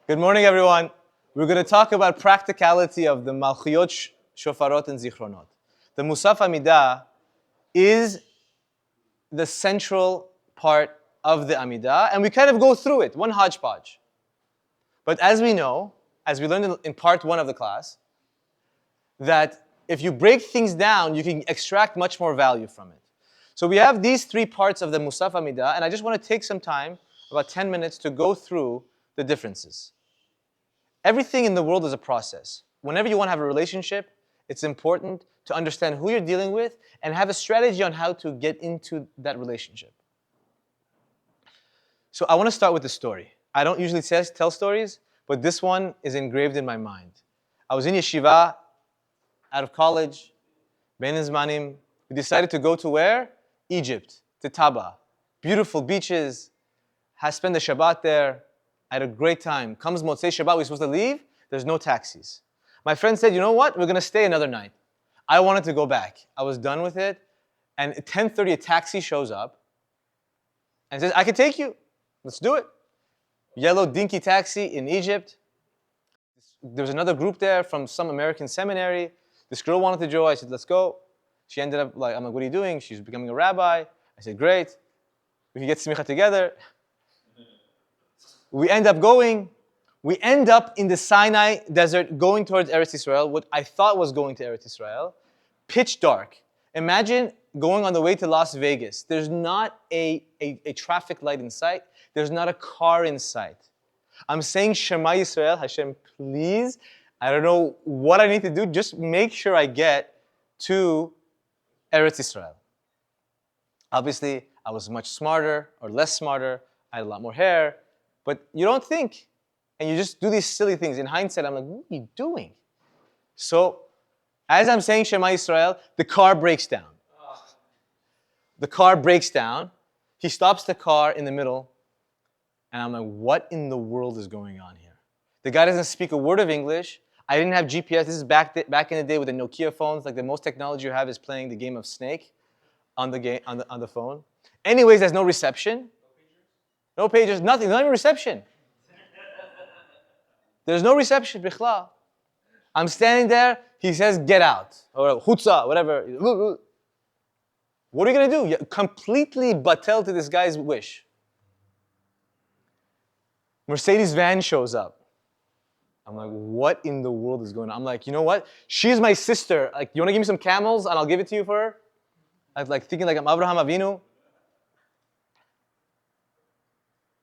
Good morning, everyone. We're going to talk about practicality of the Malchuyot, Shofarot, and Zichronot. The Musaf Amidah is the central part of the Amidah, and we kind of go through it, one hodgepodge. But as we know, as we learned in part one of the class, that if you break things down, you can extract much more value from it. So we have these three parts of the Musaf Amidah, and I just want to take some time, about 10 minutes, to go through the differences. Everything in the world is a process. Whenever you want to have a relationship, it's important to understand who you're dealing with and have a strategy on how to get into that relationship. So I want to start with the story. I don't usually tell stories, but this one is engraved in my mind. I was in yeshiva, out of college, Ben Zmanim. We decided to go to where? Egypt, to Taba. Beautiful beaches. I spent the Shabbat there. I had a great time. Comes Motzei Shabbat, we're supposed to leave. There's no taxis. My friend said, you know what? We're going to stay another night. I wanted to go back. I was done with it. And at 10:30, a taxi shows up and says, I can take you. Let's do it. Yellow dinky taxi in Egypt. There was another group there from some American seminary. This girl wanted to go. I said, let's go. She ended up I'm like, what are you doing? She's becoming a rabbi. I said, great. We can get smicha together. We end up going. We end up in the Sinai desert going towards Eretz Israel, what I thought was going to Eretz Israel. Pitch dark. Imagine going on the way to Las Vegas. There's not a traffic light in sight. There's not a car in sight. I'm saying Shema Yisrael, Hashem, please. I don't know what I need to do. Just make sure I get to Eretz Israel. Obviously, I was much smarter or less smarter. I had a lot more hair. But you don't think. And you just do these silly things. In hindsight, I'm like, what are you doing? So, as I'm saying Shema Yisrael, the car breaks down. The car breaks down. He stops the car in the middle. And I'm like, what in the world is going on here? The guy doesn't speak a word of English. I didn't have GPS. This is back in the day with the Nokia phones. Like the most technology you have is playing the game of Snake on the phone. Anyways, there's no reception. No pages, nothing, not even reception. There's no reception, bichla. I'm standing there, he says, get out. Or chutza, whatever. What are you going to do? You're completely batel to this guy's wish. Mercedes van shows up. I'm like, what in the world is going on? I'm like, you know what? She's my sister. Like, you want to give me some camels and I'll give it to you for her? I'm like thinking like I'm Abraham Avinu.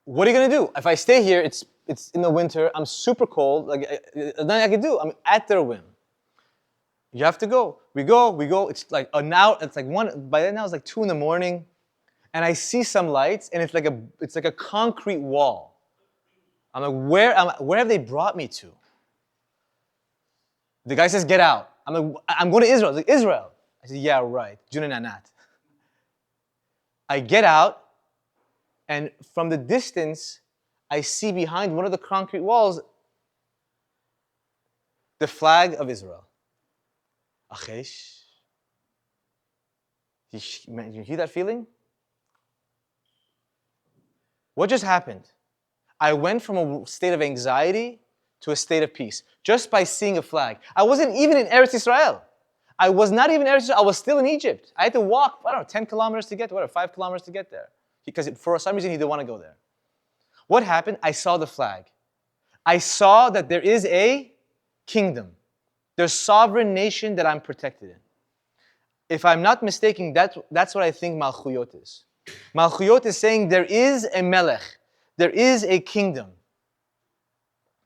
What are you going to do? If I stay here, it's in the winter, I'm super cold, like nothing I can do. I'm at their whim. You have to go. We go. It's like an hour, it's like one, by then now it's like 2 a.m. And I see some lights and it's like a concrete wall. I'm like, where have they brought me to? The guy says, get out. I'm like, I'm going to Israel. He's like, Israel. I said, yeah, right. Junananat. I get out. And from the distance, I see behind one of the concrete walls the flag of Israel. Achesh. You hear that feeling? What just happened? I went from a state of anxiety to a state of peace just by seeing a flag. I wasn't even in Eretz Israel. I was not even in Eretz Israel. I was still in Egypt. I had to walk, 10 kilometers to get there, 5 kilometers to get there. Because for some reason he didn't want to go there. What happened? I saw the flag. I saw that there is a kingdom. There's sovereign nation that I'm protected in. If I'm not mistaken, that's what I think Malchuyot is. Malchuyot is saying there is a melech. There is a kingdom.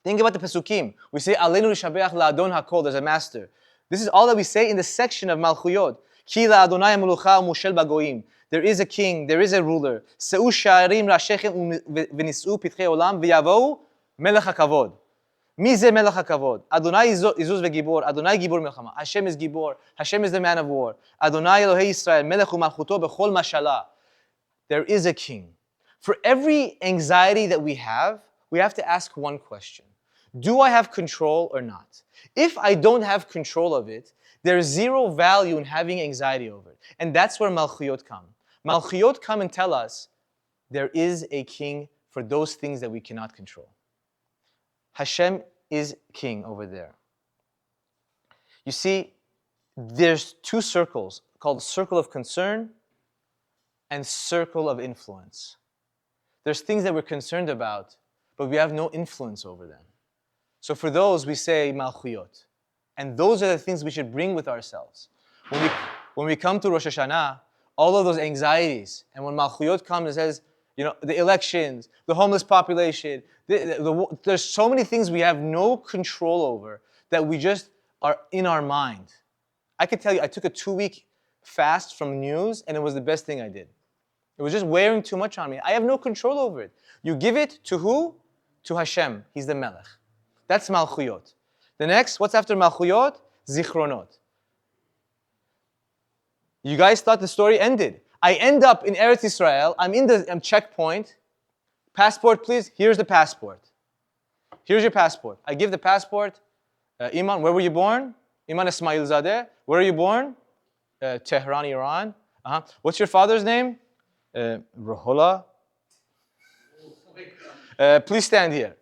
Think about the Pesukim. We say, Aleinu l'shabeach la'adon hakol, there's a master. This is all that we say in the section of Malchuyot. Ki la'adonai melucha u'mushel bagoyim. There is a king, there is a ruler. Se'u sha'arim ra'shechem v'nis'u pitchei olam v'yavou melech hakavod. Mi ze melech hakavod? Adonai izuz ve'gibor. Adonai gibor melchama. Hashem is gibor. Hashem is the man of war. Adonai Elohei Yisrael melech u'malchuto b'chol mashalah. There is a king. For every anxiety that we have to ask one question. Do I have control or not? If I don't have control of it, there's zero value in having anxiety over it. And that's where Malchuyot come. Malchuyot come and tell us there is a king for those things that we cannot control. Hashem is king over there. You see, there's two circles called circle of concern and circle of influence. There's things that we're concerned about, but we have no influence over them. So for those, we say Malchuyot. And those are the things we should bring with ourselves. When we come to Rosh Hashana, all of those anxieties, and when Malchuyot comes and says, the elections, the homeless population, there's so many things we have no control over that we just are in our mind. I could tell you, I took a 2-week fast from news, and it was the best thing I did. It was just wearing too much on me. I have no control over it. You give it to who? To Hashem. He's the Melech. That's Malchuyot. The next, what's after Malchuyot? Zichronot. You guys thought the story ended. I end up in Eretz Israel. I'm in the checkpoint. Passport, please. Here's the passport. Here's your passport. I give the passport. Iman, where were you born? Iman Ismail Zadeh. Where are you born? Tehran, Iran. What's your father's name? Rohola. Please stand here.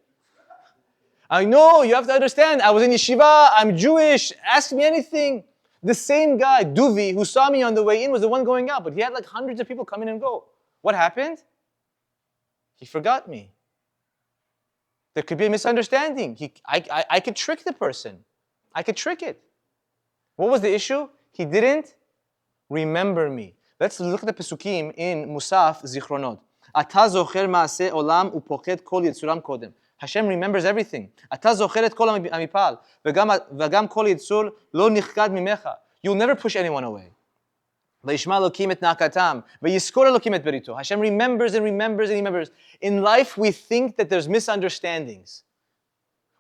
I know, you have to understand. I was in yeshiva. I'm Jewish. Ask me anything. The same guy, Duvi, who saw me on the way in was the one going out, but he had like hundreds of people come in and go. What happened? He forgot me. There could be a misunderstanding. I could trick the person. I could trick it. What was the issue? He didn't remember me. Let's look at the Pesukim in Musaf Zichronot. Ata zocher maaseh olam upoked kol yitzuram kodem. Hashem remembers everything. Ata zocher et kol amipal v'gam kol yitzur lo nichkad mimecha. You'll never push anyone away. V'yishma Elokim et nakatam v'yiskor Elokim et berito. Hashem remembers and remembers and remembers. In life, we think that there's misunderstandings.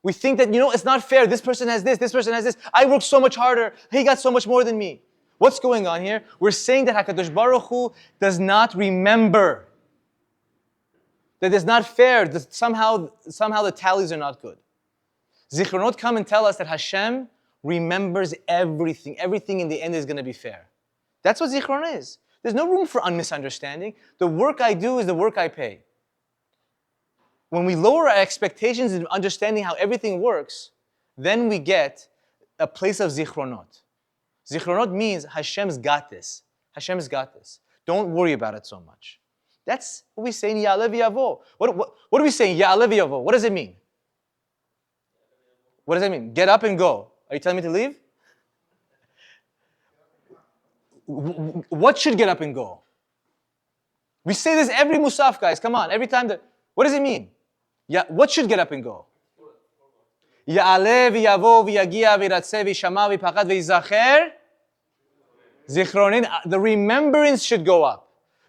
We think that, it's not fair. This person has this person has this. I worked so much harder. He got so much more than me. What's going on here? We're saying that HaKadosh Baruch Hu does not remember. That it's not fair. That somehow the tallies are not good. Zichronot come and tell us that Hashem remembers everything. Everything in the end is going to be fair. That's what Zichron is. There's no room for misunderstanding. The work I do is the work I pay. When we lower our expectations in understanding how everything works, then we get a place of Zichronot. Zichronot means Hashem's got this. Hashem's got this. Don't worry about it so much. That's what we say in Ya'aleh v'yavo. What do we say in Ya'aleh v'yavo? What does it mean? What does it mean? Get up and go. Are you telling me to leave? What should get up and go? We say this every Musaf, guys. Come on. Every time. What does it mean? What should get up and go? Ya'aleh v'yavo v'yagia v'yiratzeh v'yishama v'yipachad v'yizacher zichronin. The remembrance should go up.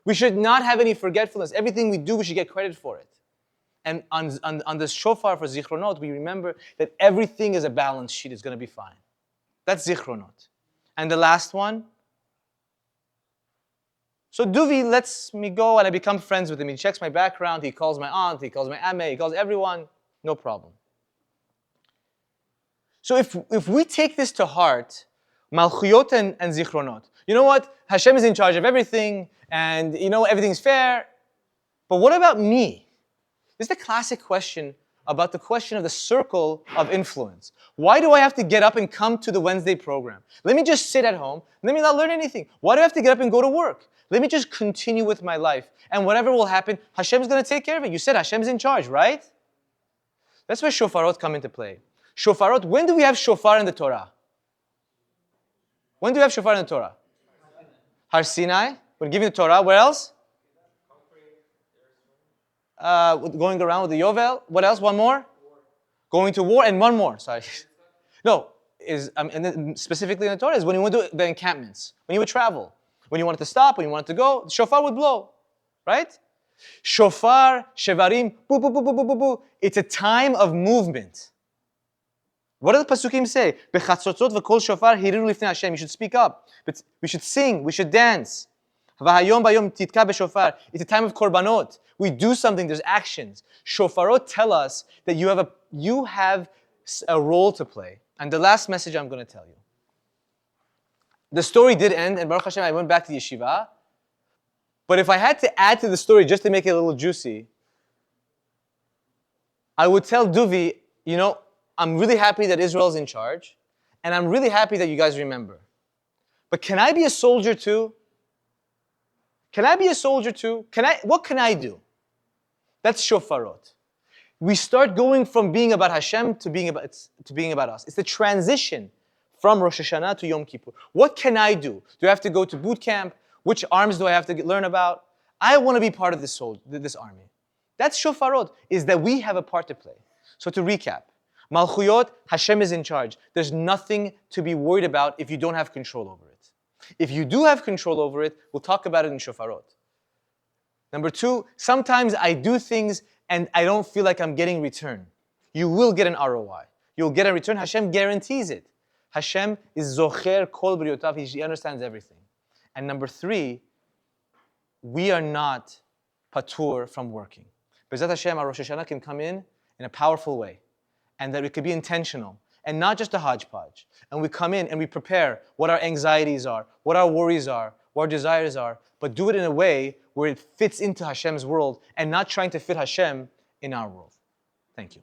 We should not have any forgetfulness. Everything we do, we should get credit for it. And on the shofar for Zichronot, we remember that everything is a balance sheet. It's going to be fine. That's Zichronot. And the last one. So Duvi lets me go and I become friends with him. He checks my background. He calls my aunt. He calls my ame. He calls everyone. No problem. So if we take this to heart, Malchuyot and Zichronot, you know what? Hashem is in charge of everything, and everything's fair. But what about me? This is the classic question about the question of the circle of influence. Why do I have to get up and come to the Wednesday program? Let me just sit at home. Let me not learn anything. Why do I have to get up and go to work? Let me just continue with my life. And whatever will happen, Hashem's going to take care of it. You said Hashem's in charge, right? That's where Shofarot come into play. Shofarot, when do we have shofar in the Torah? When do we have shofar in the Torah? Har Sinai, when giving the Torah. Where else? Going around with the Yovel. What else? One more? Going to war, and one more. Sorry. No, and then specifically in the Torah is when you went to the encampments, when you would travel, when you wanted to stop, when you wanted to go, the shofar would blow, right? Shofar, shevarim, boo, boo, boo, boo, boo, boo, boo. It's a time of movement. What do the Pasukim say? Bechatzotzot v'kol shofar hiriru lifnei Hashem. You should speak up. But we should sing. We should dance. V'hayom bayom titka b'shofar. It's a time of korbanot. We do something. There's actions. Shofarot tell us that you have a role to play. And the last message I'm going to tell you. The story did end, and Baruch Hashem, I went back to the yeshiva. But if I had to add to the story just to make it a little juicy, I would tell Duvi, You know, I'm really happy that Israel's in charge, and I'm really happy that you guys remember. But can I be a soldier too? Can I be a soldier too? What can I do? That's shofarot. We start going from being about Hashem to being about us. It's the transition from Rosh Hashana to Yom Kippur. What can I do? Do I have to go to boot camp? Which arms do I have to learn about? I want to be part of this army. That's shofarot, is that we have a part to play. So to recap, Malchuyot, Hashem is in charge. There's nothing to be worried about if you don't have control over it. If you do have control over it, we'll talk about it in shofarot. Number two, sometimes I do things and I don't feel like I'm getting return. You will get an ROI. You'll get a return. Hashem guarantees it. Hashem is zocher kol briotav. He understands everything. And number three, we are not patur from working. B'ezrat Hashem, our Rosh Hashana can come in a powerful way. And that it could be intentional. And not just a hodgepodge. And we come in and we prepare what our anxieties are, what our worries are, what our desires are, but do it in a way where it fits into Hashem's world and not trying to fit Hashem in our world. Thank you.